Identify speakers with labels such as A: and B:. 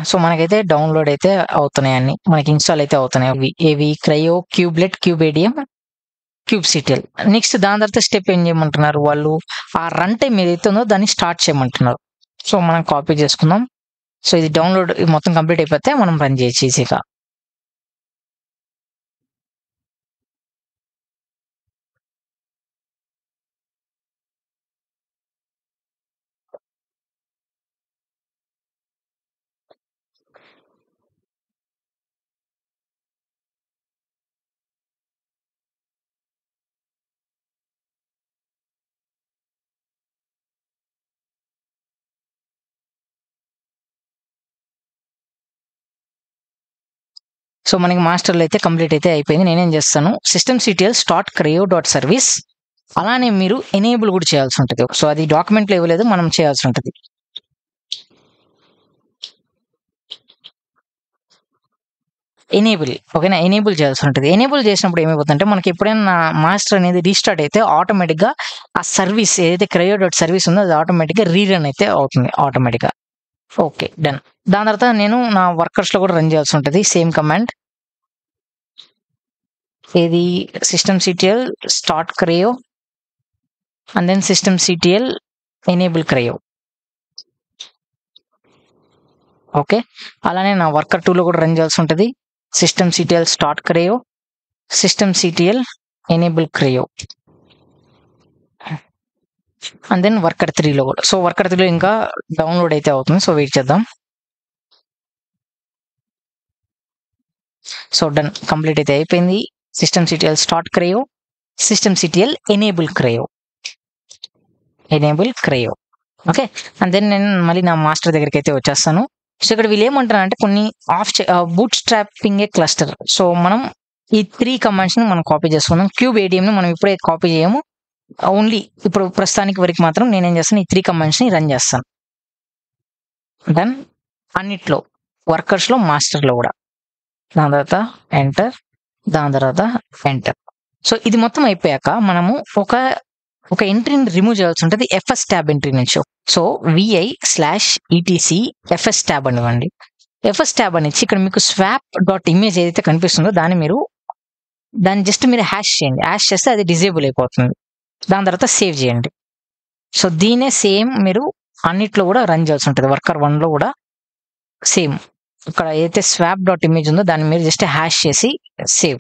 A: So మనకైతే download అయితే అవుతున్నాయి అన్ని, మనకి ఇన్స్టాల్ అయితే అవుతున్నాయి. ఏవి క్రయో, క్యూబ్లెట్, క్యూబేడియం, క్యూబ్సిటిఎల్. నెక్స్ట్ దాని తర్వాత స్టెప్ ఏం చేయమంటున్నారు వాళ్ళు, ఆ రన్ టైం ఏదైతే ఉందో దాన్ని స్టార్ట్ చేయమంటున్నారు. సో మనం కాపీ చేసుకుందాం. సో ఇది డౌన్లోడ్ మొత్తం కంప్లీట్ అయిపోతే మనం రన్ చేయొచ్చు ఈజీగా. సో మనకి మాస్టర్లో అయితే కంప్లీట్ అయితే అయిపోయింది. నేనేం చేస్తాను, systemctl start cryo dot service అలానే మీరు ఎనేబుల్ కూడా చేయాల్సి ఉంటుంది. సో అది డాక్యుమెంట్లో ఇవ్వలేదు, మనం చేయాల్సి ఉంటుంది. ఎనేబుల్, ఓకేనా, ఎనేబుల్ చేయాల్సి ఉంటుంది. ఎనేబుల్ చేసినప్పుడు ఏమైపోతుందంటే మనకి ఎప్పుడైనా మాస్టర్ అనేది రీస్టార్ట్ అయితే ఆటోమేటిక్గా ఆ సర్వీస్ ఏదైతే క్రయో డాట్ సర్వీస్ ఉందో అది ఆటోమేటిక్గా రీరన్ అయితే అవుతుంది ఆటోమేటిక్గా. Okay, done. దాని తర్వాత నేను నా వర్కర్స్లో కూడా రన్ చేయాల్సి ఉంటుంది సేమ్ కమాండ్. ఏది systemctl start crio and then systemctl enable crio. Okay, అలానే నా వర్కర్ 2లో కూడా రన్ చేయాల్సి ఉంటుంది. systemctl start crio, systemctl enable crio and then worker 3లో కూడా. సో వర్కర్ 3లో ఇంకా డౌన్లోడ్ అయితే అవుతుంది, సో వెయిట్ చేద్దాం. సో డన్, కంప్లీట్ అయితే అయిపోయింది. systemctl start crio, systemctl enable crio, enable crio. Okay, and then నేను మళ్ళీ నా మాస్టర్ దగ్గరికి అయితే వచ్చేస్తాను. సో ఇక్కడ వీళ్ళు ఏమంటారంటే కొన్ని బూట్ స్ట్రాపింగ్ క్లస్టర్. సో మనం ఈ 3 కమాండ్స్ని మనం కాపీ చేసుకుందాం. క్యూబేడియంని మనం ఇప్పుడే కాపీ చేయము, ఓన్లీ ఇప్పుడు ప్రస్తుతానికి వరకు మాత్రం నేనేం చేస్తాను, ఈ 3 కమాండ్స్ని రన్ చేస్తాను. డన్, అన్నిట్లో వర్కర్స్లో, మాస్టర్లో కూడా. దాని తర్వాత ఎంటర్, దాని తర్వాత ఎంటర్. సో ఇది మొత్తం అయిపోయాక మనము ఒక ఎంట్రీని రిమూవ్ చేయాల్సి ఉంటుంది ఎఫ్ఎస్ ట్యాబ్ ఎంట్రీ నుంచి. సో vi/etc fs ట్యాబ్ అనివ్వండి. ఎఫ్ఎస్ ట్యాబ్ అని ఇచ్చి ఇక్కడ మీకు స్వాప్ డాట్ ఇమేజ్ ఏదైతే కనిపిస్తుందో దాన్ని జస్ట్ మీరు హ్యాష్ చేయండి. హ్యాష్ చేస్తే అది డిజేబుల్ అయిపోతుంది. దాని తర్వాత సేవ్ చేయండి. సో దీనే సేమ్ మీరు అన్నిట్లో కూడా రన్ చేయాల్సి ఉంటుంది. వర్కర్ 1లో కూడా సేమ్ ఇక్కడ ఏదైతే స్వాప్ డాట్ ఇమేజ్ ఉందో దాన్ని మీరు జస్ట్ హ్యాష్ చేసి సేవ్.